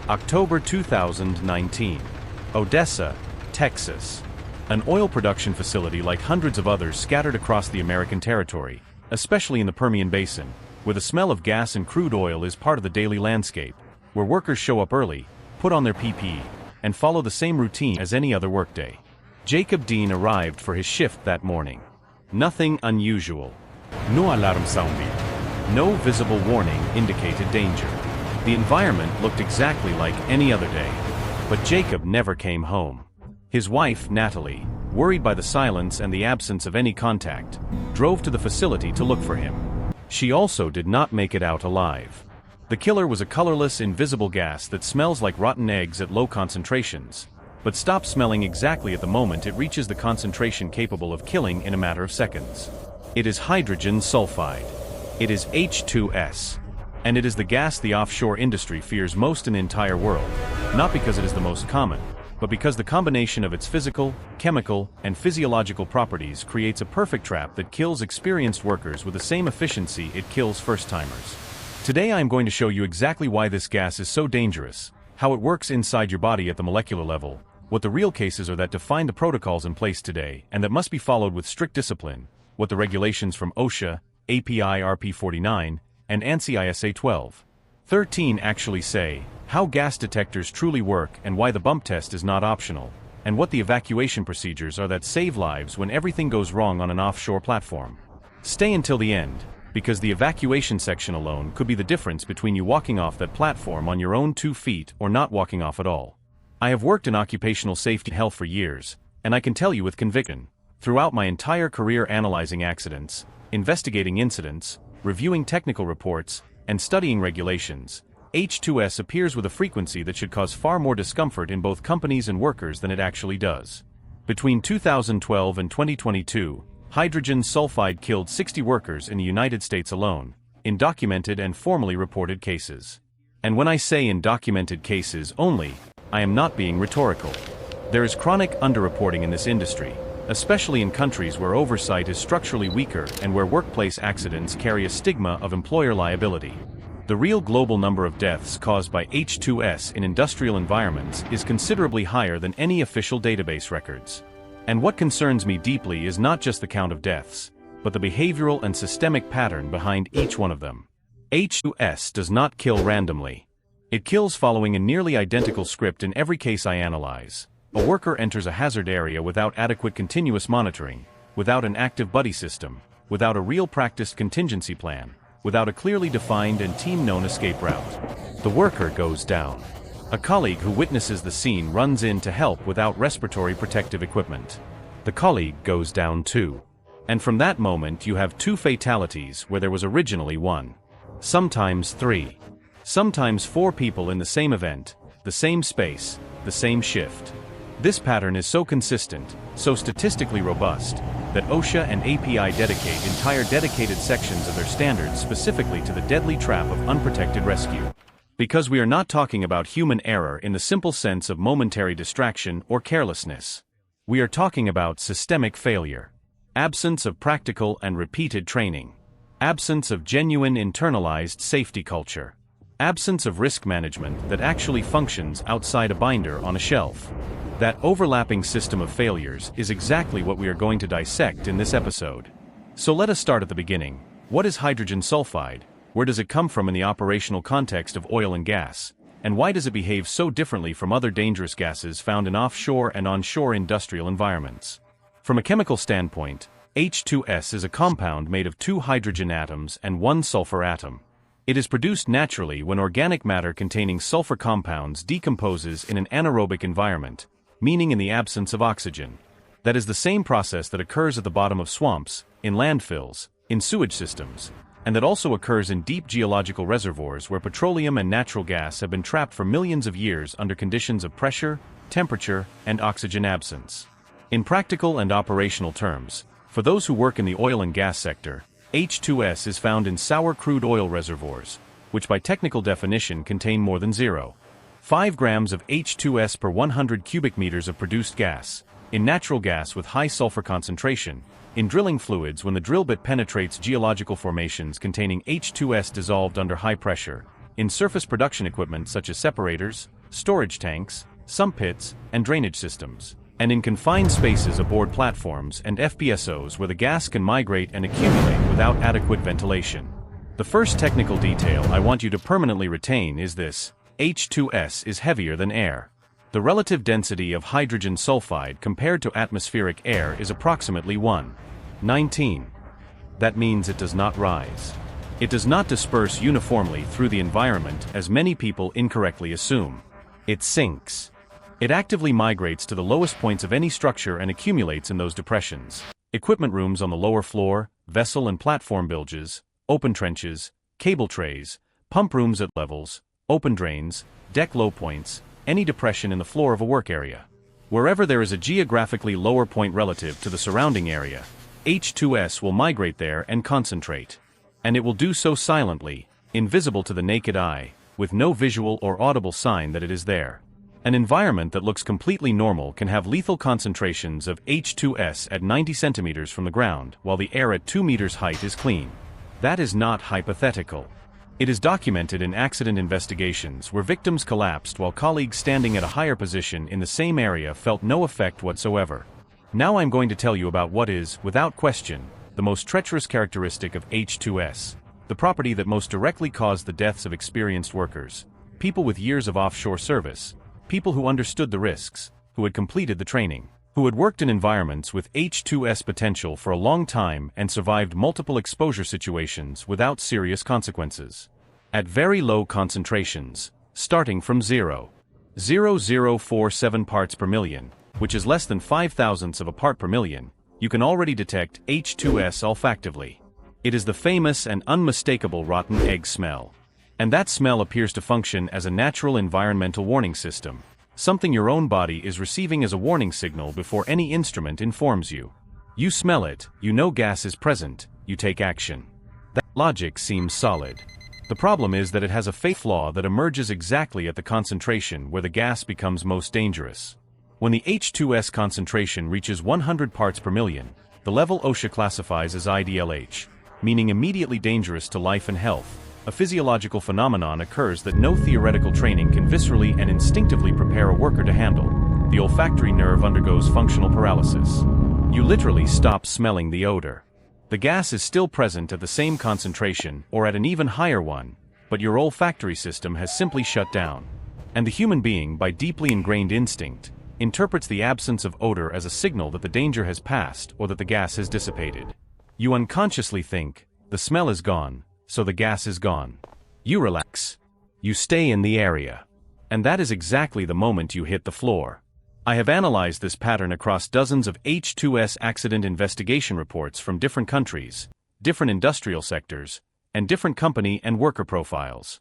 October 2019. Odessa, Texas. An oil production facility like hundreds of others scattered across the American territory, especially in the Permian Basin, where the smell of gas and crude oil is part of the daily landscape, where workers show up early, put on their PPE, and follow the same routine as any other workday. Jacob Dean arrived for his shift that morning. Nothing unusual. No alarm sounded. No visible warning indicated danger. The environment looked exactly like any other day. But Jacob never came home. His wife, Natalie, worried by the silence and the absence of any contact, drove to the facility to look for him. She also did not make it out alive. The killer was a colorless, invisible gas that smells like rotten eggs at low concentrations, but stops smelling exactly at the moment it reaches the concentration capable of killing in a matter of seconds. It is hydrogen sulfide. It is H2S. And it is the gas the offshore industry fears most in the entire world, not because it is the most common, but because the combination of its physical, chemical, and physiological properties creates a perfect trap that kills experienced workers with the same efficiency it kills first-timers. Today I am going to show you exactly why this gas is so dangerous, how it works inside your body at the molecular level, what the real cases are that define the protocols in place today and that must be followed with strict discipline, what the regulations from OSHA, API RP49, and ANSI ISA 12.13 actually say, how gas detectors truly work and why the bump test is not optional, and what the evacuation procedures are that save lives when everything goes wrong on an offshore platform. Stay until the end, because the evacuation section alone could be the difference between you walking off that platform on your own 2 feet or not walking off at all. I have worked in occupational safety and health for years, and I can tell you with conviction, throughout my entire career analyzing accidents, investigating incidents, reviewing technical reports, and studying regulations, H2S appears with a frequency that should cause far more discomfort in both companies and workers than it actually does. Between 2012 and 2022, hydrogen sulfide killed 60 workers in the United States alone, in documented and formally reported cases. And when I say in documented cases only, I am not being rhetorical. There is chronic underreporting in this industry, especially in countries where oversight is structurally weaker and where workplace accidents carry a stigma of employer liability. The real global number of deaths caused by H2S in industrial environments is considerably higher than any official database records. And what concerns me deeply is not just the count of deaths, but the behavioral and systemic pattern behind each one of them. H2S does not kill randomly. It kills following a nearly identical script in every case I analyze. A worker enters a hazard area without adequate continuous monitoring, without an active buddy system, without a real practiced contingency plan, without a clearly defined and team-known escape route. The worker goes down. A colleague who witnesses the scene runs in to help without respiratory protective equipment. The colleague goes down too. And from that moment you have 2 fatalities where there was originally 1. Sometimes 3. Sometimes 4 people in the same event, the same space, the same shift. This pattern is so consistent, so statistically robust, that OSHA and API dedicate entire dedicated sections of their standards specifically to the deadly trap of unprotected rescue. Because we are not talking about human error in the simple sense of momentary distraction or carelessness. We are talking about systemic failure. Absence of practical and repeated training. Absence of genuine internalized safety culture. Absence of risk management that actually functions outside a binder on a shelf. That overlapping system of failures is exactly what we are going to dissect in this episode. So let us start at the beginning. What is hydrogen sulfide? Where does it come from in the operational context of oil and gas? And why does it behave so differently from other dangerous gases found in offshore and onshore industrial environments? From a chemical standpoint, H2S is a compound made of 2 hydrogen atoms and 1 sulfur atom. It is produced naturally when organic matter containing sulfur compounds decomposes in an anaerobic environment, meaning in the absence of oxygen. That is the same process that occurs at the bottom of swamps, in landfills, in sewage systems, and that also occurs in deep geological reservoirs where petroleum and natural gas have been trapped for millions of years under conditions of pressure, temperature, and oxygen absence. In practical and operational terms, for those who work in the oil and gas sector, H2S is found in sour crude oil reservoirs, which by technical definition contain more than 0.5 grams of H2S per 100 cubic meters of produced gas, in natural gas with high sulfur concentration, in drilling fluids when the drill bit penetrates geological formations containing H2S dissolved under high pressure, in surface production equipment such as separators, storage tanks, sump pits, and drainage systems, and in confined spaces aboard platforms and FPSOs where the gas can migrate and accumulate without adequate ventilation. The first technical detail I want you to permanently retain is this: H2S is heavier than air. The relative density of hydrogen sulfide compared to atmospheric air is approximately 1:19. That means it does not rise. It does not disperse uniformly through the environment as many people incorrectly assume. It sinks. It actively migrates to the lowest points of any structure and accumulates in those depressions. Equipment rooms on the lower floor, vessel and platform bilges, open trenches, cable trays, pump rooms at levels, open drains, deck low points, any depression in the floor of a work area. Wherever there is a geographically lower point relative to the surrounding area, H2S will migrate there and concentrate. And it will do so silently, invisible to the naked eye, with no visual or audible sign that it is there. An environment that looks completely normal can have lethal concentrations of H2S at 90 centimeters from the ground, while the air at 2 meters height is clean. That is not hypothetical. It is documented in accident investigations where victims collapsed while colleagues standing at a higher position in the same area felt no effect whatsoever. Now I'm going to tell you about what is, without question, the most treacherous characteristic of H2S, the property that most directly caused the deaths of experienced workers, people with years of offshore service, people who understood the risks, who had completed the training, who had worked in environments with H2S potential for a long time and survived multiple exposure situations without serious consequences. At very low concentrations, starting from 0.0047 parts per million, which is less than 5,000ths of a part per million, you can already detect H2S olfactively. It is the famous and unmistakable rotten egg smell. And that smell appears to function as a natural environmental warning system, something your own body is receiving as a warning signal before any instrument informs you. You smell it, you know gas is present, you take action. That logic seems solid. The problem is that it has a fatal flaw that emerges exactly at the concentration where the gas becomes most dangerous. When the H2S concentration reaches 100 parts per million, the level OSHA classifies as IDLH, meaning immediately dangerous to life and health. A physiological phenomenon occurs that no theoretical training can viscerally and instinctively prepare a worker to handle. The olfactory nerve undergoes functional paralysis. You literally stop smelling the odor. The gas is still present at the same concentration or at an even higher one, but your olfactory system has simply shut down. And the human being, by deeply ingrained instinct, interprets the absence of odor as a signal that the danger has passed or that the gas has dissipated. You unconsciously think, the smell is gone, so the gas is gone. You relax. You stay in the area. And that is exactly the moment you hit the floor. I have analyzed this pattern across dozens of H2S accident investigation reports from different countries, different industrial sectors, and different company and worker profiles.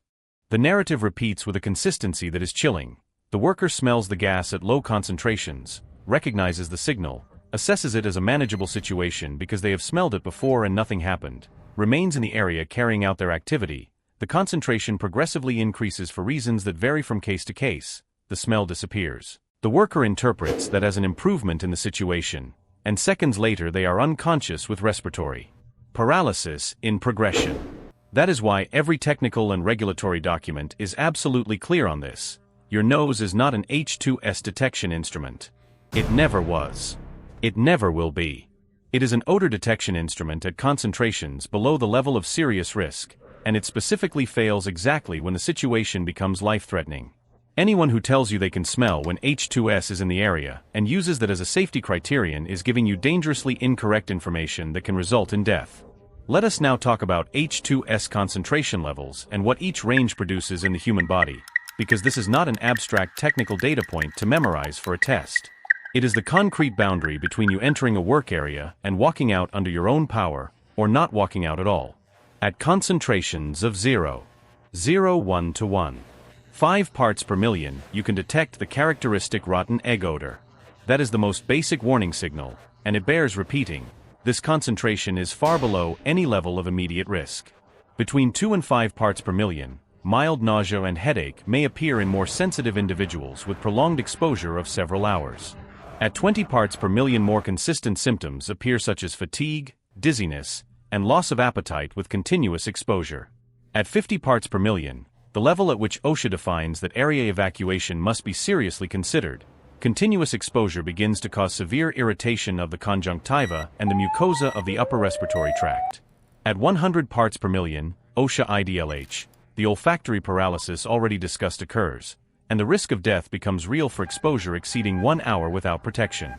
The narrative repeats with a consistency that is chilling. The worker smells the gas at low concentrations, recognizes the signal, assesses it as a manageable situation because they have smelled it before and nothing happened, remains in the area carrying out their activity. The concentration progressively increases for reasons that vary from case to case. The smell disappears. The worker interprets that as an improvement in the situation, and seconds later they are unconscious with respiratory paralysis in progression. That is why every technical and regulatory document is absolutely clear on this. Your nose is not an H2S detection instrument. It never was. It never will be. It is an odor detection instrument at concentrations below the level of serious risk, and it specifically fails exactly when the situation becomes life-threatening. Anyone who tells you they can smell when H2S is in the area and uses that as a safety criterion is giving you dangerously incorrect information that can result in death. Let us now talk about H2S concentration levels and what each range produces in the human body, because this is not an abstract technical data point to memorize for a test. It is the concrete boundary between you entering a work area and walking out under your own power, or not walking out at all. At concentrations of 0.01 to 1.5 parts per million, you can detect the characteristic rotten egg odor. That is the most basic warning signal, and it bears repeating. This concentration is far below any level of immediate risk. Between 2 and 5 parts per million, mild nausea and headache may appear in more sensitive individuals with prolonged exposure of several hours. At 20 parts per million, more consistent symptoms appear such as fatigue, dizziness, and loss of appetite with continuous exposure. At 50 parts per million, the level at which OSHA defines that area evacuation must be seriously considered. Continuous exposure begins to cause severe irritation of the conjunctiva and the mucosa of the upper respiratory tract. At 100 parts per million, OSHA IDLH, the olfactory paralysis already discussed occurs, and the risk of death becomes real for exposure exceeding 1 hour without protection.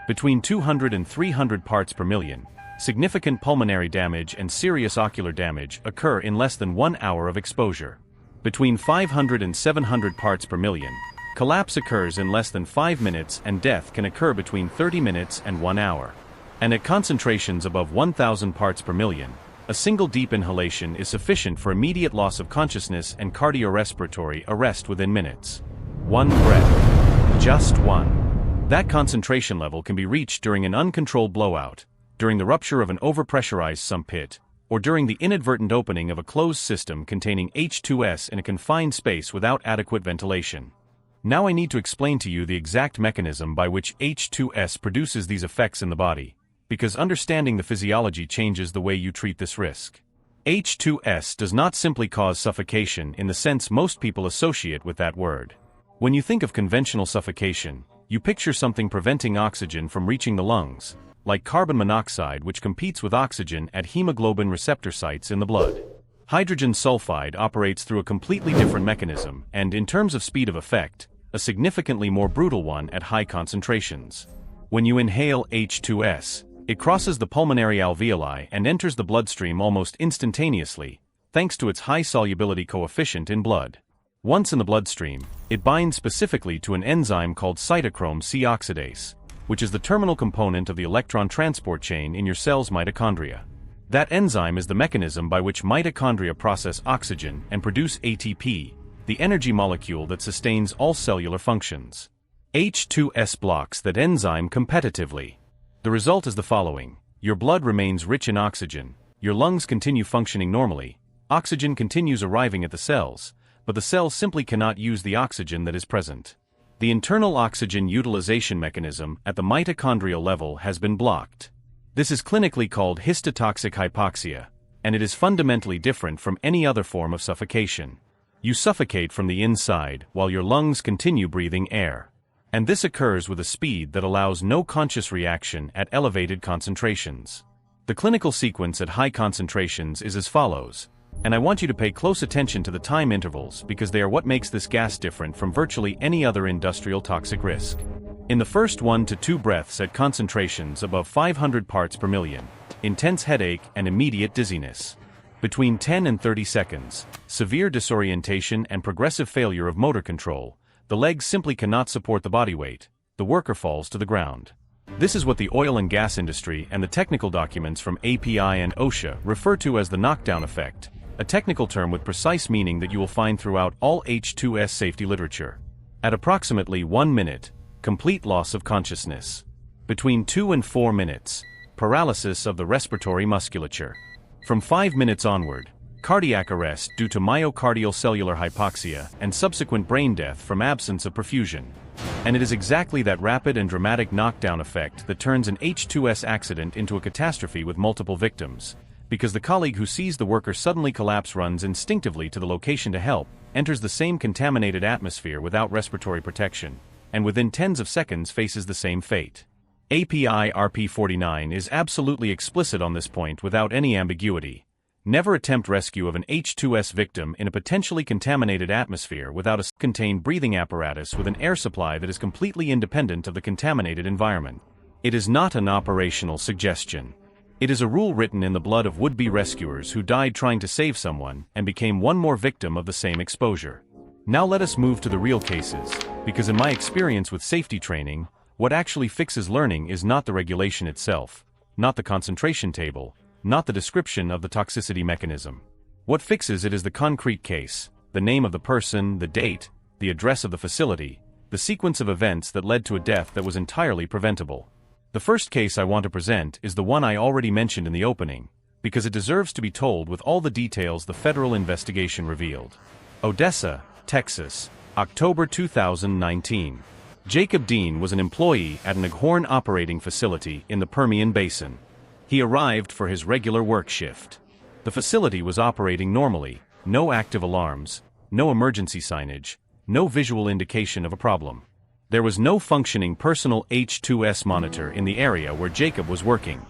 Between 200 and 300 parts per million, significant pulmonary damage and serious ocular damage occur in less than 1 hour of exposure. Between 500 and 700 parts per million, collapse occurs in less than 5 minutes and death can occur between 30 minutes and 1 hour. And at concentrations above 1,000 parts per million, a single deep inhalation is sufficient for immediate loss of consciousness and cardiorespiratory arrest within minutes. 1 breath. Just one. That concentration level can be reached during an uncontrolled blowout, during the rupture of an overpressurized sump pit, or during the inadvertent opening of a closed system containing H2S in a confined space without adequate ventilation. Now I need to explain to you the exact mechanism by which H2S produces these effects in the body, because understanding the physiology changes the way you treat this risk. H2S does not simply cause suffocation in the sense most people associate with that word. When you think of conventional suffocation, you picture something preventing oxygen from reaching the lungs, like carbon monoxide, which competes with oxygen at hemoglobin receptor sites in the blood. Hydrogen sulfide operates through a completely different mechanism and, in terms of speed of effect, a significantly more brutal one at high concentrations. When you inhale H2S, it crosses the pulmonary alveoli and enters the bloodstream almost instantaneously, thanks to its high solubility coefficient in blood. Once in the bloodstream, it binds specifically to an enzyme called cytochrome C oxidase, which is the terminal component of the electron transport chain in your cell's mitochondria. That enzyme is the mechanism by which mitochondria process oxygen and produce ATP, the energy molecule that sustains all cellular functions. H2S blocks that enzyme competitively. The result is the following: your blood remains rich in oxygen, your lungs continue functioning normally, oxygen continues arriving at the cells, but the cells simply cannot use the oxygen that is present. The internal oxygen utilization mechanism at the mitochondrial level has been blocked. This is clinically called histotoxic hypoxia, and it is fundamentally different from any other form of suffocation. You suffocate from the inside while your lungs continue breathing air. And this occurs with a speed that allows no conscious reaction at elevated concentrations. The clinical sequence at high concentrations is as follows, and I want you to pay close attention to the time intervals because they are what makes this gas different from virtually any other industrial toxic risk. In the first 1 to 2 breaths at concentrations above 500 parts per million, intense headache and immediate dizziness. Between 10 and 30 seconds, severe disorientation and progressive failure of motor control. The legs simply cannot support the body weight. The worker falls to the ground. This is what the oil and gas industry and the technical documents from API and OSHA refer to as the knockdown effect, a technical term with precise meaning that you will find throughout all H2S safety literature. At approximately 1 minute, complete loss of consciousness. Between 2 and 4 minutes, paralysis of the respiratory musculature. From 5 minutes onward, cardiac arrest due to myocardial cellular hypoxia and subsequent brain death from absence of perfusion. And it is exactly that rapid and dramatic knockdown effect that turns an H2S accident into a catastrophe with multiple victims, because the colleague who sees the worker suddenly collapse runs instinctively to the location to help, enters the same contaminated atmosphere without respiratory protection, and within tens of seconds faces the same fate. API RP49 is absolutely explicit on this point without any ambiguity. Never attempt rescue of an H2S victim in a potentially contaminated atmosphere without a contained breathing apparatus with an air supply that is completely independent of the contaminated environment. It is not an operational suggestion. It is a rule written in the blood of would-be rescuers who died trying to save someone and became one more victim of the same exposure. Now let us move to the real cases, because in my experience with safety training, what actually fixes learning is not the regulation itself, not the concentration table, not the description of the toxicity mechanism. What fixes it is the concrete case, the name of the person, the date, the address of the facility, the sequence of events that led to a death that was entirely preventable. The first case I want to present is the one I already mentioned in the opening, because it deserves to be told with all the details the federal investigation revealed. Odessa, Texas, October 2019. Jacob Dean was an employee at an Oghorn operating facility in the Permian Basin. He arrived for his regular work shift. The facility was operating normally, no active alarms, no emergency signage, no visual indication of a problem. There was no functioning personal H2S monitor in the area where Jacob was working.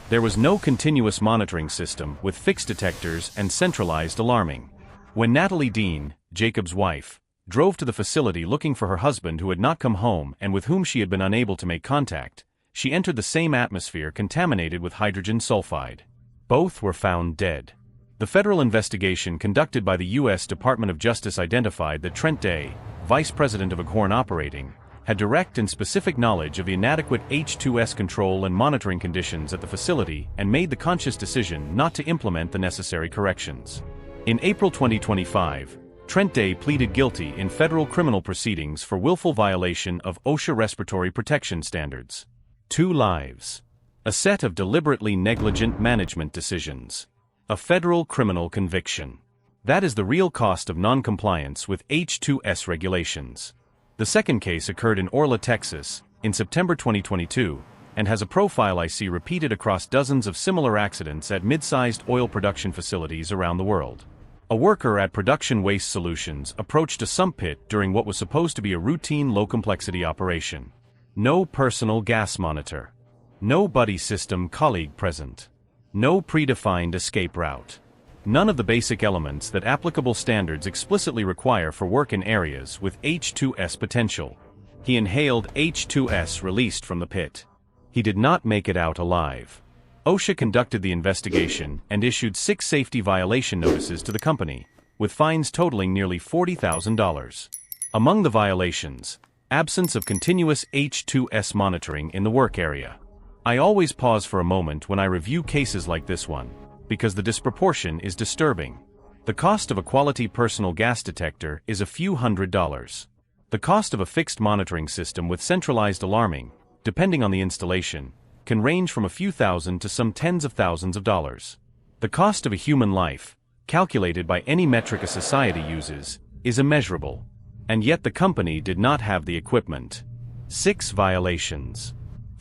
There was no continuous monitoring system with fixed detectors and centralized alarming. When Natalie Dean, Jacob's wife, drove to the facility looking for her husband who had not come home and with whom she had been unable to make contact, she entered the same atmosphere contaminated with hydrogen sulfide. Both were found dead. The federal investigation conducted by the U.S. Department of Justice identified that Trent Day, vice president of Offshore Operating, had direct and specific knowledge of the inadequate H2S control and monitoring conditions at the facility and made the conscious decision not to implement the necessary corrections. In April 2025, Trent Day pleaded guilty in federal criminal proceedings for willful violation of OSHA respiratory protection standards. 2 lives. A set of deliberately negligent management decisions. A federal criminal conviction. That is the real cost of non-compliance with H2S regulations. The second case occurred in Orla, Texas, in September 2022, and has a profile I see repeated across dozens of similar accidents at mid-sized oil production facilities around the world. A worker at Production Waste Solutions approached a sump pit during what was supposed to be a routine low-complexity operation. No personal gas monitor. No buddy system colleague present. No predefined escape route. None of the basic elements that applicable standards explicitly require for work in areas with H2S potential. He inhaled H2S released from the pit. He did not make it out alive. OSHA conducted the investigation and issued 6 safety violation notices to the company, with fines totaling nearly $40,000. Among the violations, absence of continuous H2S monitoring in the work area. I always pause for a moment when I review cases like this one, because the disproportion is disturbing. The cost of a quality personal gas detector is a few $100s. The cost of a fixed monitoring system with centralized alarming, depending on the installation, can range from a few thousand to some tens of thousands of dollars. The cost of a human life, calculated by any metric a society uses, is immeasurable. And yet the company did not have the equipment. 6 violations.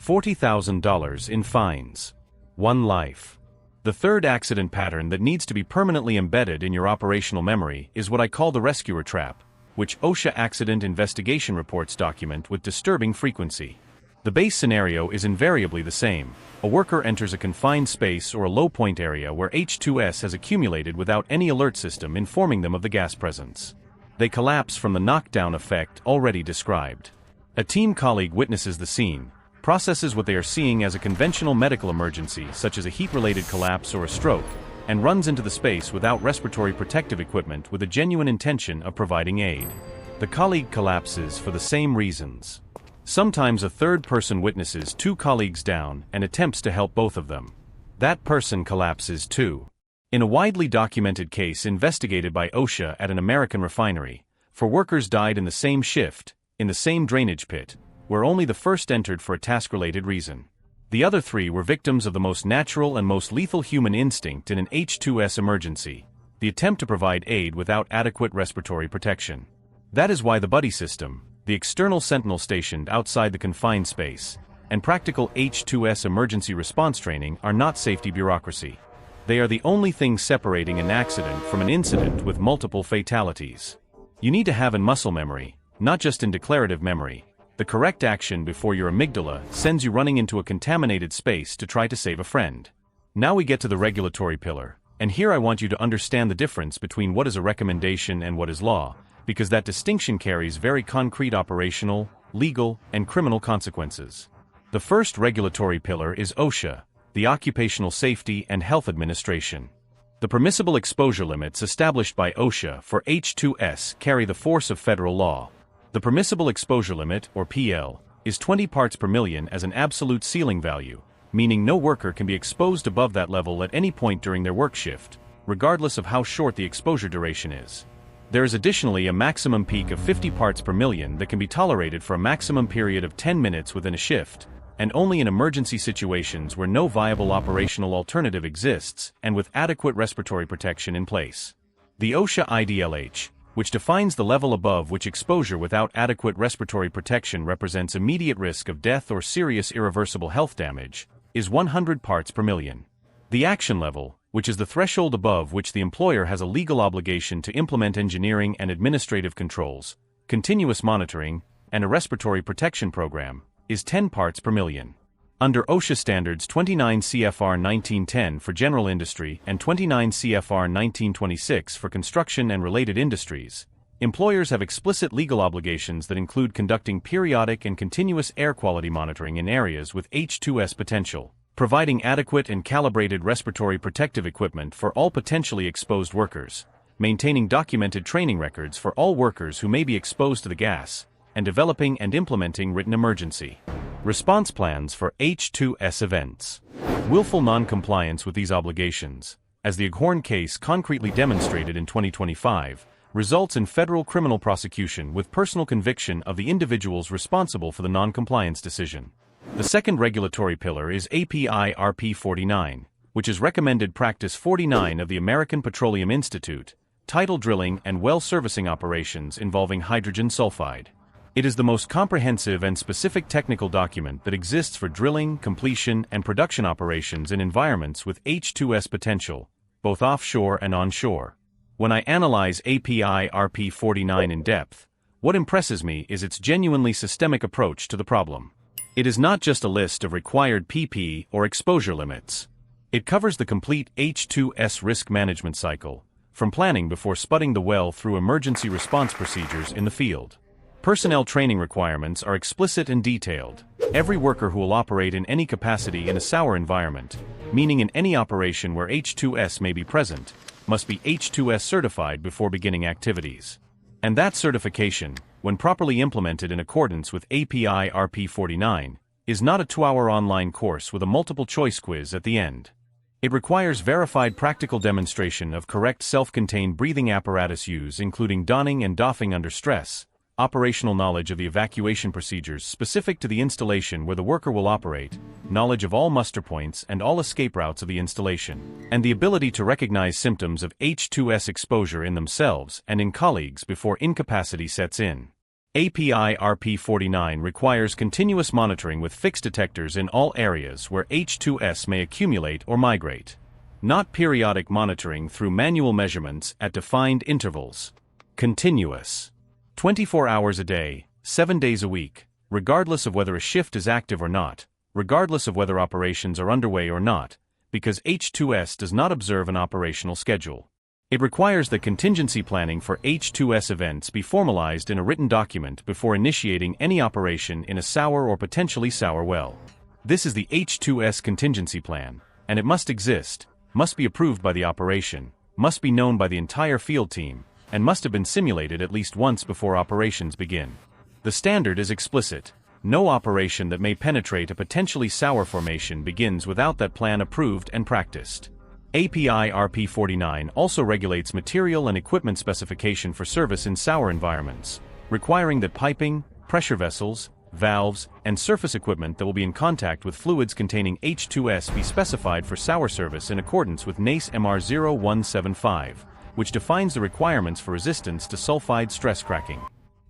$40,000 in fines. 1 life. The third accident pattern that needs to be permanently embedded in your operational memory is what I call the rescuer trap, which OSHA accident investigation reports document with disturbing frequency. The base scenario is invariably the same. A worker enters a confined space or a low-point area where H2S has accumulated without any alert system informing them of the gas presence. They collapse from the knockdown effect already described. A team colleague witnesses the scene, processes what they are seeing as a conventional medical emergency such as a heat-related collapse or a stroke, and runs into the space without respiratory protective equipment with a genuine intention of providing aid. The colleague collapses for the same reasons. Sometimes a third person witnesses 2 colleagues down and attempts to help both of them. That person collapses too. In a widely documented case investigated by OSHA at an American refinery, 4 workers died in the same shift, in the same drainage pit, where only the first entered for a task-related reason. The other 3 were victims of the most natural and most lethal human instinct in an H2S emergency, the attempt to provide aid without adequate respiratory protection. That is why the buddy system, the external sentinel stationed outside the confined space, and practical H2S emergency response training are not safety bureaucracy. They are the only thing separating an accident from an incident with multiple fatalities. You need to have in muscle memory, not just in declarative memory, the correct action before your amygdala sends you running into a contaminated space to try to save a friend. Now we get to the regulatory pillar, and here I want you to understand the difference between what is a recommendation and what is law, because that distinction carries very concrete operational, legal, and criminal consequences. The first regulatory pillar is OSHA, the Occupational Safety and Health Administration. The permissible exposure limits established by OSHA for H2S carry the force of federal law. The permissible exposure limit, or PL, is 20 parts per million as an absolute ceiling value, meaning no worker can be exposed above that level at any point during their work shift, regardless of how short the exposure duration is. There is additionally a maximum peak of 50 parts per million that can be tolerated for a maximum period of 10 minutes within a shift, and only in emergency situations where no viable operational alternative exists and with adequate respiratory protection in place. The OSHA IDLH, which defines the level above which exposure without adequate respiratory protection represents immediate risk of death or serious irreversible health damage, is 100 parts per million. The action level, which is the threshold above which the employer has a legal obligation to implement engineering and administrative controls, continuous monitoring, and a respiratory protection program, is 10 parts per million. Under OSHA standards 29 CFR 1910 for general industry and 29 CFR 1926 for construction and related industries, employers have explicit legal obligations that include conducting periodic and continuous air quality monitoring in areas with H2S potential, providing adequate and calibrated respiratory protective equipment for all potentially exposed workers, maintaining documented training records for all workers who may be exposed to the gas, and developing and implementing written emergency response plans for H2S events. Willful non-compliance with these obligations, as the Oghorn case concretely demonstrated in 2025, results in federal criminal prosecution with personal conviction of the individuals responsible for the non-compliance decision. The second regulatory pillar is API RP 49, which is recommended practice 49 of the American Petroleum Institute, titled Drilling and Well Servicing Operations Involving Hydrogen Sulfide. It is the most comprehensive and specific technical document that exists for drilling, completion, and production operations in environments with H2S potential, both offshore and onshore. When I analyze API RP 49 in depth, what impresses me is its genuinely systemic approach to the problem. It is not just a list of required PP or exposure limits. It covers the complete H2S risk management cycle, from planning before spudding the well through emergency response procedures in the field. Personnel training requirements are explicit and detailed. Every worker who will operate in any capacity in a sour environment, meaning in any operation where H2S may be present, must be H2S certified before beginning activities. And that certification, when properly implemented in accordance with API RP 49, is not a 2-hour online course with a multiple-choice quiz at the end. It requires verified practical demonstration of correct self-contained breathing apparatus use, including donning and doffing under stress, operational knowledge of the evacuation procedures specific to the installation where the worker will operate, knowledge of all muster points and all escape routes of the installation, and the ability to recognize symptoms of H2S exposure in themselves and in colleagues before incapacity sets in. API RP 49 requires continuous monitoring with fixed detectors in all areas where H2S may accumulate or migrate, not periodic monitoring through manual measurements at defined intervals. Continuous. 24 hours a day, 7 days a week, regardless of whether a shift is active or not, regardless of whether operations are underway or not, because H2S does not observe an operational schedule. It requires that contingency planning for H2S events be formalized in a written document before initiating any operation in a sour or potentially sour well. This is the H2S contingency plan, and it must exist, must be approved by the operation, must be known by the entire field team, and must have been simulated at least once before operations begin. The standard is explicit. No operation that may penetrate a potentially sour formation begins without that plan approved and practiced. API RP 49 also regulates material and equipment specification for service in sour environments, requiring that piping, pressure vessels, valves, and surface equipment that will be in contact with fluids containing H2S be specified for sour service in accordance with NACE MR 0175. Which defines the requirements for resistance to sulfide stress cracking.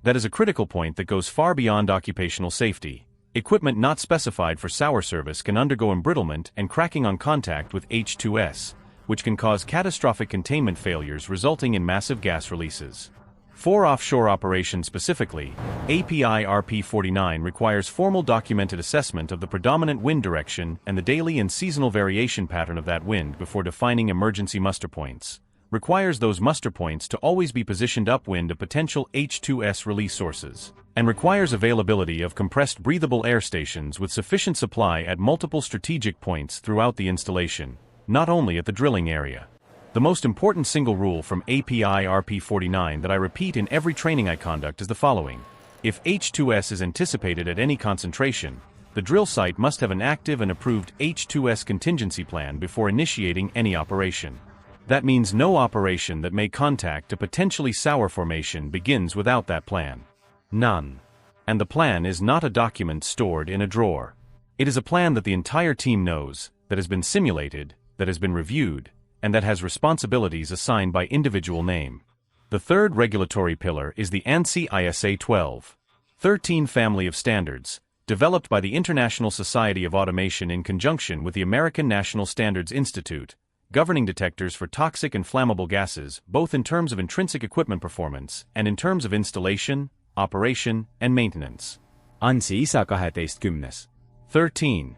That is a critical point that goes far beyond occupational safety. Equipment not specified for sour service can undergo embrittlement and cracking on contact with H2S, which can cause catastrophic containment failures resulting in massive gas releases. For offshore operations specifically, API RP 49 requires formal documented assessment of the predominant wind direction and the daily and seasonal variation pattern of that wind before defining emergency muster points. Requires those muster points to always be positioned upwind of potential H2S release sources, and requires availability of compressed breathable air stations with sufficient supply at multiple strategic points throughout the installation, not only at the drilling area. The most important single rule from API RP 49 that I repeat in every training I conduct is the following. If H2S is anticipated at any concentration, the drill site must have an active and approved H2S contingency plan before initiating any operation. That means no operation that may contact a potentially sour formation begins without that plan. None. And the plan is not a document stored in a drawer. It is a plan that the entire team knows, that has been simulated, that has been reviewed, and that has responsibilities assigned by individual name. The third regulatory pillar is the ANSI ISA 12.13 family of standards, developed by the International Society of Automation in conjunction with the American National Standards Institute, governing detectors for toxic and flammable gases, both in terms of intrinsic equipment performance and in terms of installation, operation, and maintenance. Ansi isa 12. 13.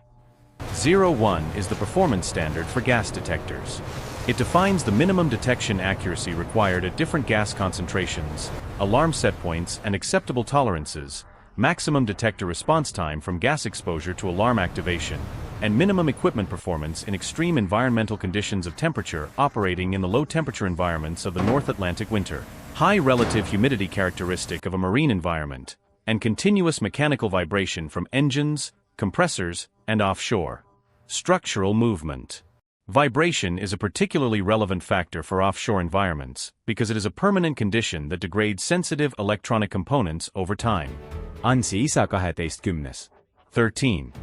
01 is the performance standard for gas detectors. It defines the minimum detection accuracy required at different gas concentrations, alarm set points and acceptable tolerances, maximum detector response time from gas exposure to alarm activation, and minimum equipment performance in extreme environmental conditions of temperature operating in the low-temperature environments of the North Atlantic winter, high relative humidity characteristic of a marine environment, and continuous mechanical vibration from engines, compressors, and offshore. Structural movement. Vibration is a particularly relevant factor for offshore environments because it is a permanent condition that degrades sensitive electronic components over time. Ansi isa 12. 13.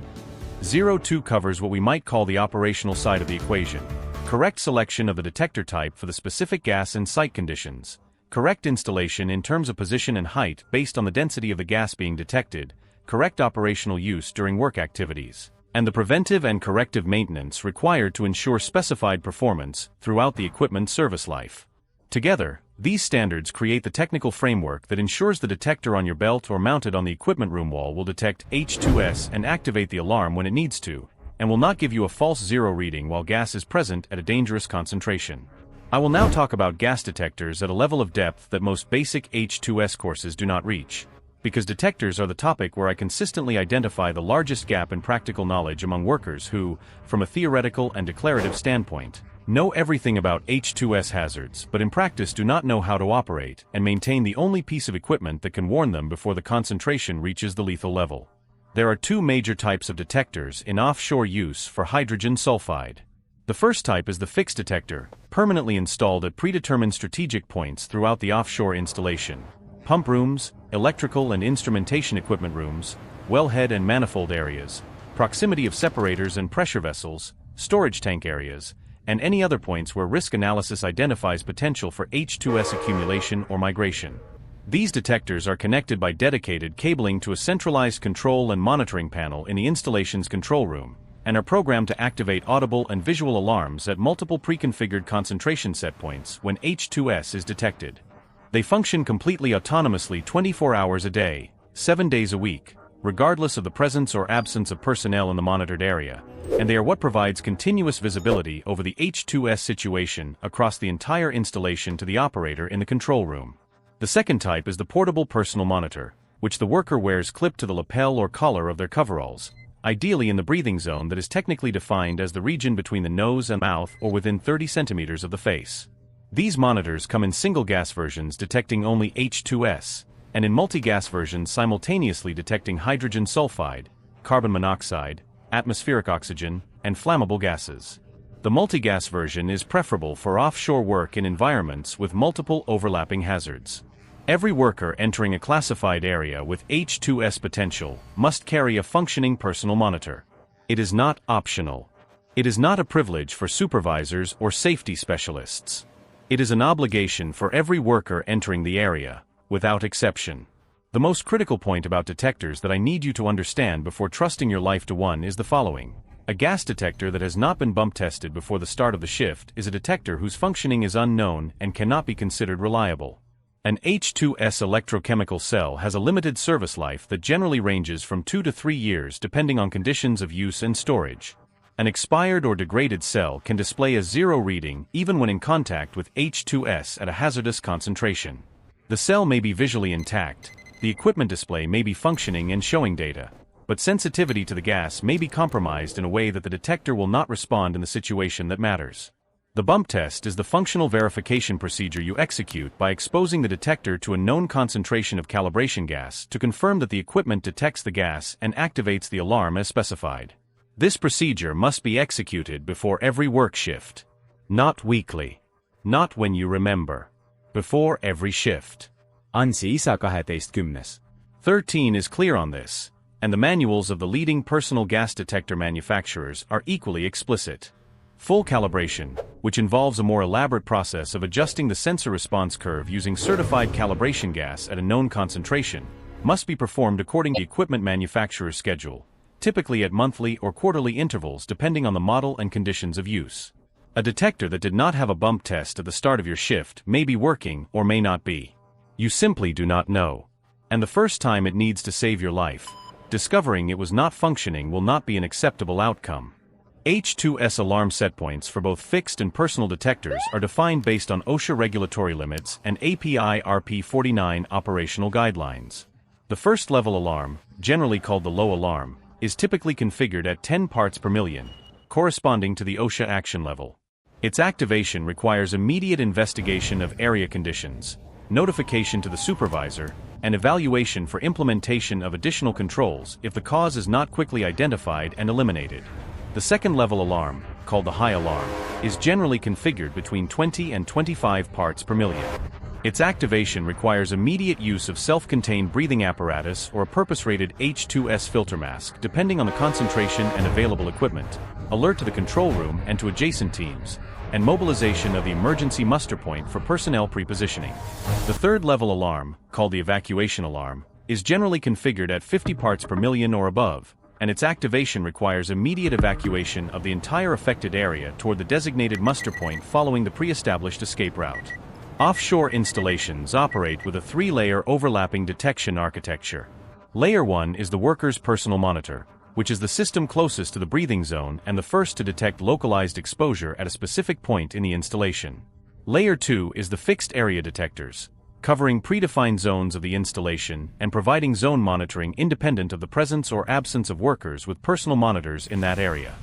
02 covers what we might call the operational side of the equation. Correct selection of the detector type for the specific gas and site conditions. Correct installation in terms of position and height based on the density of the gas being detected. Correct operational use during work activities, and the preventive and corrective maintenance required to ensure specified performance throughout the equipment's service life. Together, these standards create the technical framework that ensures the detector on your belt or mounted on the equipment room wall will detect H2S and activate the alarm when it needs to, and will not give you a false zero reading while gas is present at a dangerous concentration. I will now talk about gas detectors at a level of depth that most basic H2S courses do not reach, because detectors are the topic where I consistently identify the largest gap in practical knowledge among workers who, from a theoretical and declarative standpoint, know everything about H2S hazards but in practice do not know how to operate and maintain the only piece of equipment that can warn them before the concentration reaches the lethal level. There are two major types of detectors in offshore use for hydrogen sulfide. The first type is the fixed detector, permanently installed at predetermined strategic points throughout the offshore installation. Pump rooms, electrical and instrumentation equipment rooms, wellhead and manifold areas, proximity of separators and pressure vessels, storage tank areas, and any other points where risk analysis identifies potential for H2S accumulation or migration. These detectors are connected by dedicated cabling to a centralized control and monitoring panel in the installation's control room, and are programmed to activate audible and visual alarms at multiple pre-configured concentration set points when H2S is detected. They function completely autonomously 24 hours a day, 7 days a week, regardless of the presence or absence of personnel in the monitored area, and they are what provides continuous visibility over the H2S situation across the entire installation to the operator in the control room. The second type is the portable personal monitor, which the worker wears clipped to the lapel or collar of their coveralls, ideally in the breathing zone that is technically defined as the region between the nose and mouth or within 30 centimeters of the face. These monitors come in single gas versions detecting only H2S, and in multi-gas versions simultaneously detecting hydrogen sulfide, carbon monoxide, atmospheric oxygen, and flammable gases. The multi-gas version is preferable for offshore work in environments with multiple overlapping hazards. Every worker entering a classified area with H2S potential must carry a functioning personal monitor. It is not optional. It is not a privilege for supervisors or safety specialists. It is an obligation for every worker entering the area, without exception. The most critical point about detectors that I need you to understand before trusting your life to one is the following. A gas detector that has not been bump tested before the start of the shift is a detector whose functioning is unknown and cannot be considered reliable. An H2S electrochemical cell has a limited service life that generally ranges from 2 to 3 years depending on conditions of use and storage. An expired or degraded cell can display a zero reading even when in contact with H2S at a hazardous concentration. The cell may be visually intact, the equipment display may be functioning and showing data, but sensitivity to the gas may be compromised in a way that the detector will not respond in the situation that matters. The bump test is the functional verification procedure you execute by exposing the detector to a known concentration of calibration gas to confirm that the equipment detects the gas and activates the alarm as specified. This procedure must be executed before every work shift. Not weekly. Not when you remember. Before every shift. Ansi isa 12. 13 is clear on this, and the manuals of the leading personal gas detector manufacturers are equally explicit. Full calibration, which involves a more elaborate process of adjusting the sensor response curve using certified calibration gas at a known concentration, must be performed according to the equipment manufacturer's schedule, typically at monthly or quarterly intervals depending on the model and conditions of use. A detector that did not have a bump test at the start of your shift may be working or may not be. You simply do not know. And the first time it needs to save your life, discovering it was not functioning will not be an acceptable outcome. H2S alarm setpoints for both fixed and personal detectors are defined based on OSHA regulatory limits and API RP49 operational guidelines. The first level alarm, generally called the low alarm, is typically configured at 10 parts per million, corresponding to the OSHA action level. Its activation requires immediate investigation of area conditions, notification to the supervisor, and evaluation for implementation of additional controls if the cause is not quickly identified and eliminated. The second level alarm, called the high alarm, is generally configured between 20 and 25 parts per million. Its activation requires immediate use of self-contained breathing apparatus or a purpose-rated H2S filter mask depending on the concentration and available equipment, alert to the control room and to adjacent teams, and mobilization of the emergency muster point for personnel pre-positioning. The third level alarm, called the evacuation alarm, is generally configured at 50 parts per million or above, and its activation requires immediate evacuation of the entire affected area toward the designated muster point following the pre-established escape route. Offshore installations operate with a 3-layer overlapping detection architecture. Layer 1 is the worker's personal monitor, which is the system closest to the breathing zone and the first to detect localized exposure at a specific point in the installation. Layer 2 is the fixed area detectors, covering predefined zones of the installation and providing zone monitoring independent of the presence or absence of workers with personal monitors in that area.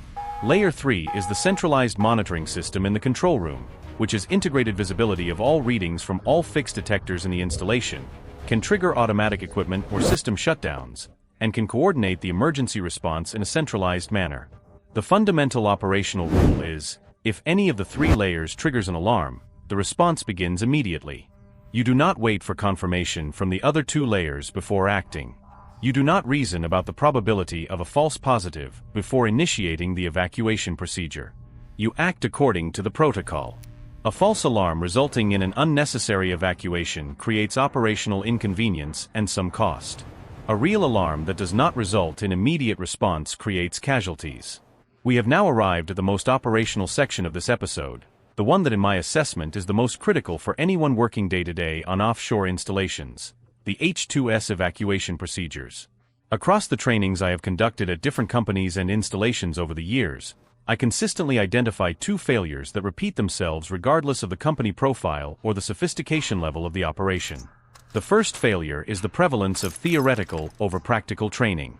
Layer 3 is the centralized monitoring system in the control room, which is integrated visibility of all readings from all fixed detectors in the installation, can trigger automatic equipment or system shutdowns, and can coordinate the emergency response in a centralized manner. The fundamental operational rule is, if any of the 3 layers triggers an alarm, the response begins immediately. You do not wait for confirmation from the other 2 layers before acting. You do not reason about the probability of a false positive before initiating the evacuation procedure. You act according to the protocol. A false alarm resulting in an unnecessary evacuation creates operational inconvenience and some cost. A real alarm that does not result in immediate response creates casualties. We have now arrived at the most operational section of this episode, the one that in my assessment is the most critical for anyone working day-to-day on offshore installations, the H2S evacuation procedures. Across the trainings I have conducted at different companies and installations over the years, I consistently identify 2 failures that repeat themselves regardless of the company profile or the sophistication level of the operation. The first failure is the prevalence of theoretical over practical training.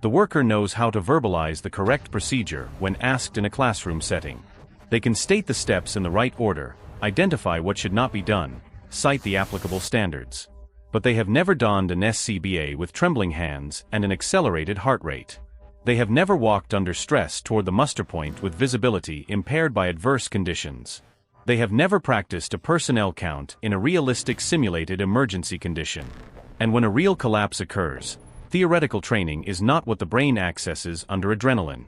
The worker knows how to verbalize the correct procedure when asked in a classroom setting. They can state the steps in the right order, identify what should not be done, cite the applicable standards. But they have never donned an SCBA with trembling hands and an accelerated heart rate. They have never walked under stress toward the muster point with visibility impaired by adverse conditions. They have never practiced a personnel count in a realistic simulated emergency condition. And when a real collapse occurs, theoretical training is not what the brain accesses under adrenaline.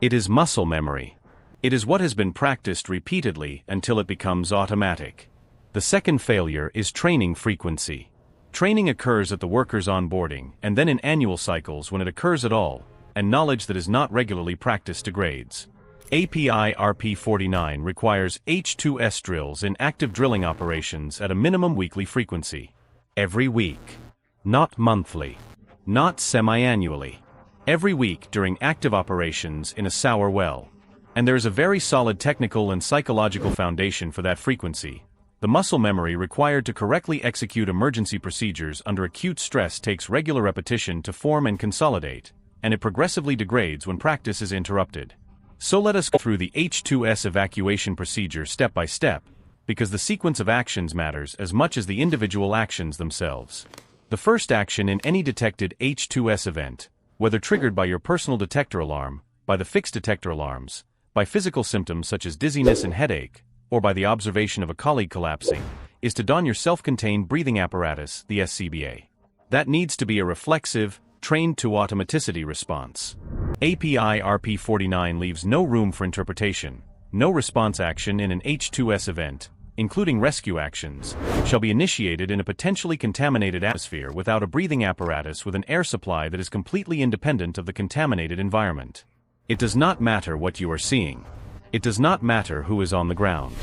It is muscle memory. It is what has been practiced repeatedly until it becomes automatic. The second failure is training frequency. Training occurs at the worker's onboarding and then in annual cycles when it occurs at all, and knowledge that is not regularly practiced degrades. API RP49 requires H2S drills in active drilling operations at a minimum weekly frequency. Every week. Not monthly. Not semi-annually. Every week during active operations in a sour well. And there is a very solid technical and psychological foundation for that frequency. The muscle memory required to correctly execute emergency procedures under acute stress takes regular repetition to form and consolidate, and it progressively degrades when practice is interrupted. So let us go through the H2S evacuation procedure step by step, because the sequence of actions matters as much as the individual actions themselves. The first action in any detected H2S event, whether triggered by your personal detector alarm, by the fixed detector alarms, by physical symptoms such as dizziness and headache, or by the observation of a colleague collapsing, is to don your self-contained breathing apparatus, the SCBA. That needs to be a reflexive, trained to automaticity response. API RP49 leaves no room for interpretation. No response action in an H2S event, including rescue actions, shall be initiated in a potentially contaminated atmosphere without a breathing apparatus with an air supply that is completely independent of the contaminated environment. It does not matter what you are seeing. It does not matter who is on the ground.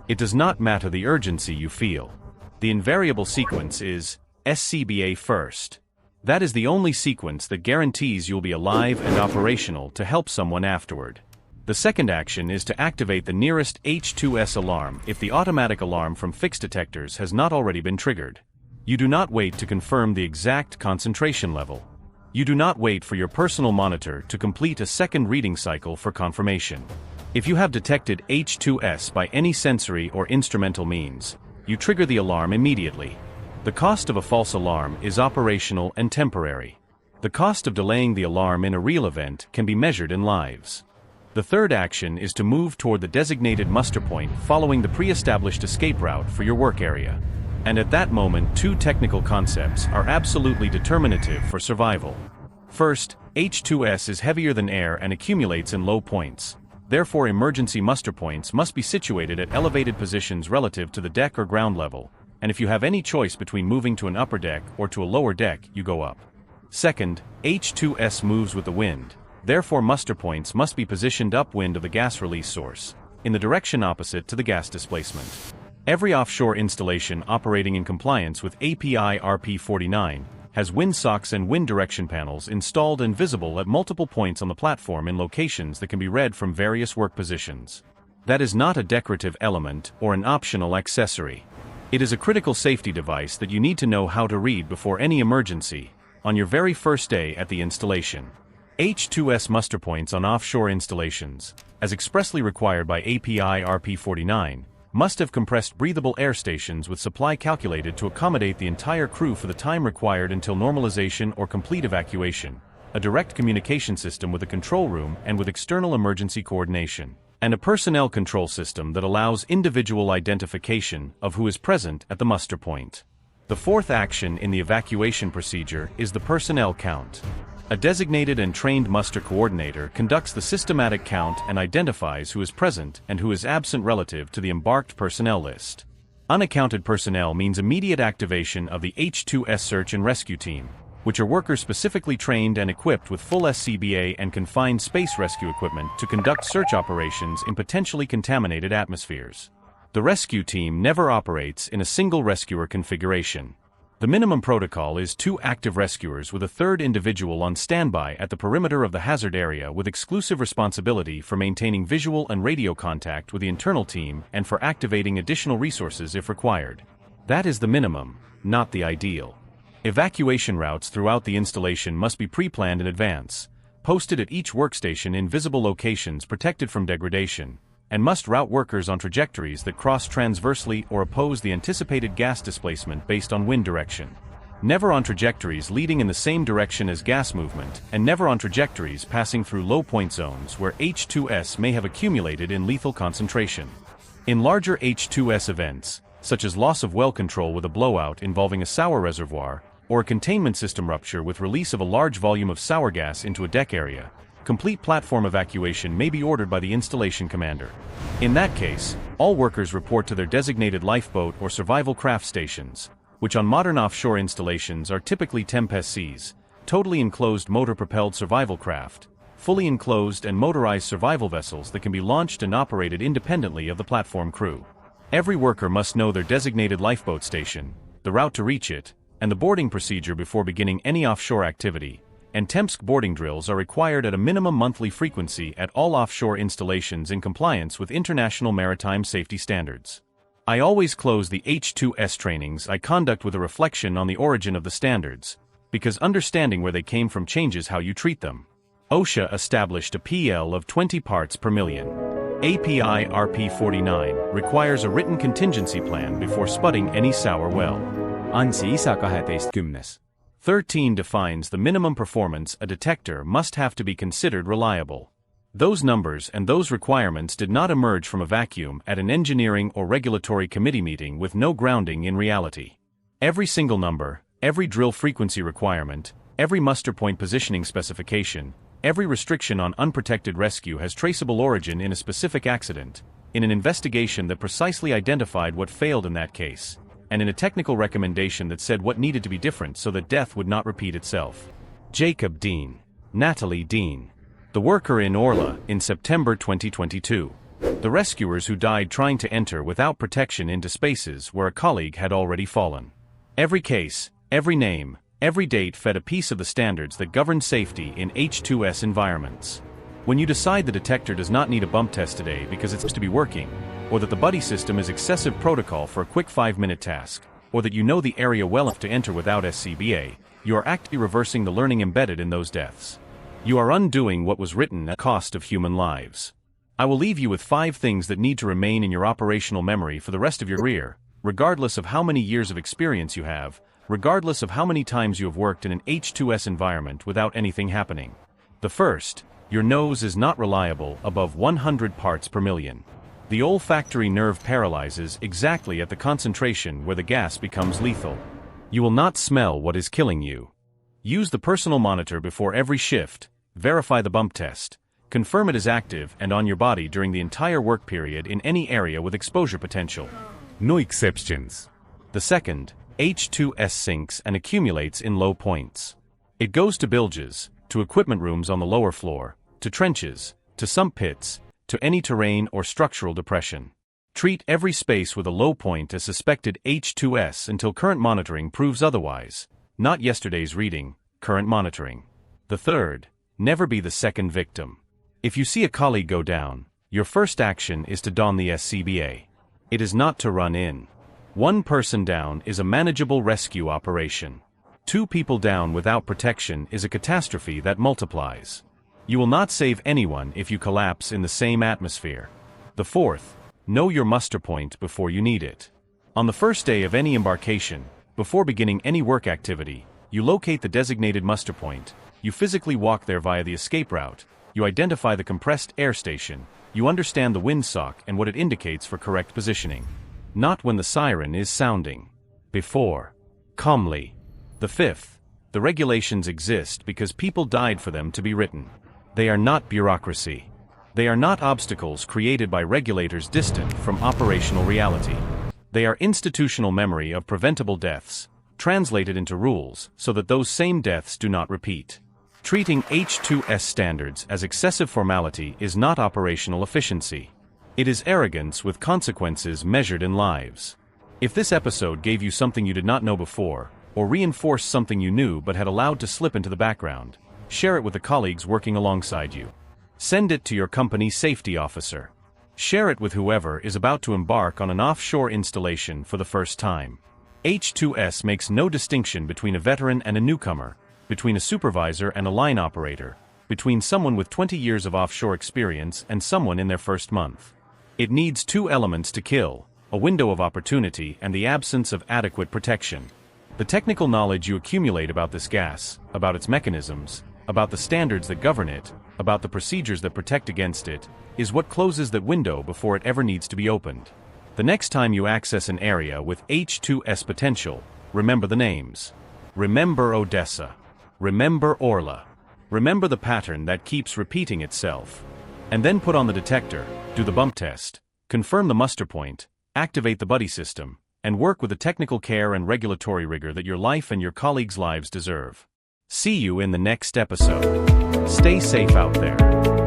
It does not matter the urgency you feel. The invariable sequence is SCBA first. That is the only sequence that guarantees you'll be alive and operational to help someone afterward. The second action is to activate the nearest H2S alarm if the automatic alarm from fixed detectors has not already been triggered. You do not wait to confirm the exact concentration level. You do not wait for your personal monitor to complete a second reading cycle for confirmation. If you have detected H2S by any sensory or instrumental means, you trigger the alarm immediately. The cost of a false alarm is operational and temporary. The cost of delaying the alarm in a real event can be measured in lives. The third action is to move toward the designated muster point following the pre-established escape route for your work area. And at that moment, two technical concepts are absolutely determinative for survival. First, H2S is heavier than air and accumulates in low points. Therefore, emergency muster points must be situated at elevated positions relative to the deck or ground level, and if you have any choice between moving to an upper deck or to a lower deck, you go up. Second, H2S moves with the wind. Therefore, muster points must be positioned upwind of the gas release source, in the direction opposite to the gas displacement. Every offshore installation operating in compliance with API RP49 has windsocks and wind direction panels installed and visible at multiple points on the platform in locations that can be read from various work positions. That is not a decorative element or an optional accessory. It is a critical safety device that you need to know how to read before any emergency, on your very first day at the installation. H2S muster points on offshore installations, as expressly required by API RP49, must have compressed breathable air stations with supply calculated to accommodate the entire crew for the time required until normalization or complete evacuation, a direct communication system with a control room and with external emergency coordination, and a personnel control system that allows individual identification of who is present at the muster point. The fourth action in the evacuation procedure is the personnel count. A designated and trained muster coordinator conducts the systematic count and identifies who is present and who is absent relative to the embarked personnel list. Unaccounted personnel means immediate activation of the H2S search and rescue team, which are workers specifically trained and equipped with full SCBA and confined space rescue equipment to conduct search operations in potentially contaminated atmospheres. The rescue team never operates in a single rescuer configuration. The minimum protocol is 2 active rescuers with a third individual on standby at the perimeter of the hazard area with exclusive responsibility for maintaining visual and radio contact with the internal team and for activating additional resources if required. That is the minimum, not the ideal. Evacuation routes throughout the installation must be pre-planned in advance, posted at each workstation in visible locations protected from degradation, and must route workers on trajectories that cross transversely or oppose the anticipated gas displacement based on wind direction. Never on trajectories leading in the same direction as gas movement, and never on trajectories passing through low point zones where H2S may have accumulated in lethal concentration. In larger H2S events, such as loss of well control with a blowout involving a sour reservoir, or a containment system rupture with release of a large volume of sour gas into a deck area, complete platform evacuation may be ordered by the installation commander. In that case, all workers report to their designated lifeboat or survival craft stations, which on modern offshore installations are typically Tempest-Cs, totally enclosed motor-propelled survival craft, fully enclosed and motorized survival vessels that can be launched and operated independently of the platform crew. Every worker must know their designated lifeboat station, the route to reach it, and the boarding procedure before beginning any offshore activity, and TEMSC boarding drills are required at a minimum monthly frequency at all offshore installations in compliance with international maritime safety standards. I always close the H2S trainings I conduct with a reflection on the origin of the standards, because understanding where they came from changes how you treat them. OSHA established a PL of 20 parts per million. API RP49 requires a written contingency plan before spudding any sour well. Ansi isa 12. 13 defines the minimum performance a detector must have to be considered reliable. Those numbers and those requirements did not emerge from a vacuum at an engineering or regulatory committee meeting with no grounding in reality. Every single number, every drill frequency requirement, every muster point positioning specification, every restriction on unprotected rescue has traceable origin in a specific accident, in an investigation that precisely identified what failed in that case, and in a technical recommendation that said what needed to be different so that death would not repeat itself. Jacob Dean. Natalie Dean. The worker in Orla, in September 2022. The rescuers who died trying to enter without protection into spaces where a colleague had already fallen. Every case, every name, every date fed a piece of the standards that govern safety in H2S environments. When you decide the detector does not need a bump test today because it's supposed to be working, or that the buddy system is excessive protocol for a quick 5-minute task, or that you know the area well enough to enter without SCBA, you are actively reversing the learning embedded in those deaths. You are undoing what was written at the cost of human lives. I will leave you with 5 things that need to remain in your operational memory for the rest of your career, regardless of how many years of experience you have, regardless of how many times you have worked in an H2S environment without anything happening. The first, your nose is not reliable above 100 parts per million. The olfactory nerve paralyzes exactly at the concentration where the gas becomes lethal. You will not smell what is killing you. Use the personal monitor before every shift, verify the bump test, confirm it is active and on your body during the entire work period in any area with exposure potential. No exceptions. The second, H2S sinks and accumulates in low points. It goes to bilges, to equipment rooms on the lower floor, to trenches, to sump pits, to any terrain or structural depression. Treat every space with a low point as suspected H2S until current monitoring proves otherwise. Not yesterday's reading, current monitoring. The third, never be the second victim. If you see a colleague go down, your first action is to don the SCBA. It is not to run in. 1 person down is a manageable rescue operation. 2 people down without protection is a catastrophe that multiplies. You will not save anyone if you collapse in the same atmosphere. The fourth, know your muster point before you need it. On the first day of any embarkation, before beginning any work activity, you locate the designated muster point, you physically walk there via the escape route, you identify the compressed air station, you understand the windsock and what it indicates for correct positioning. Not when the siren is sounding. Before. Calmly. The fifth, the regulations exist because people died for them to be written. They are not bureaucracy. They are not obstacles created by regulators distant from operational reality. They are institutional memory of preventable deaths, translated into rules so that those same deaths do not repeat. Treating H2S standards as excessive formality is not operational efficiency. It is arrogance with consequences measured in lives. If this episode gave you something you did not know before, or reinforced something you knew but had allowed to slip into the background, share it with the colleagues working alongside you. Send it to your company safety officer. Share it with whoever is about to embark on an offshore installation for the first time. H2S makes no distinction between a veteran and a newcomer, between a supervisor and a line operator, between someone with 20 years of offshore experience and someone in their first month. It needs 2 elements to kill, a window of opportunity and the absence of adequate protection. The technical knowledge you accumulate about this gas, about its mechanisms, about the standards that govern it, about the procedures that protect against it, is what closes that window before it ever needs to be opened. The next time you access an area with H2S potential, remember the names. Remember Odessa. Remember Orla. Remember the pattern that keeps repeating itself. And then put on the detector, do the bump test, confirm the muster point, activate the buddy system, and work with the technical care and regulatory rigor that your life and your colleagues' lives deserve. See you in the next episode. Stay safe out there.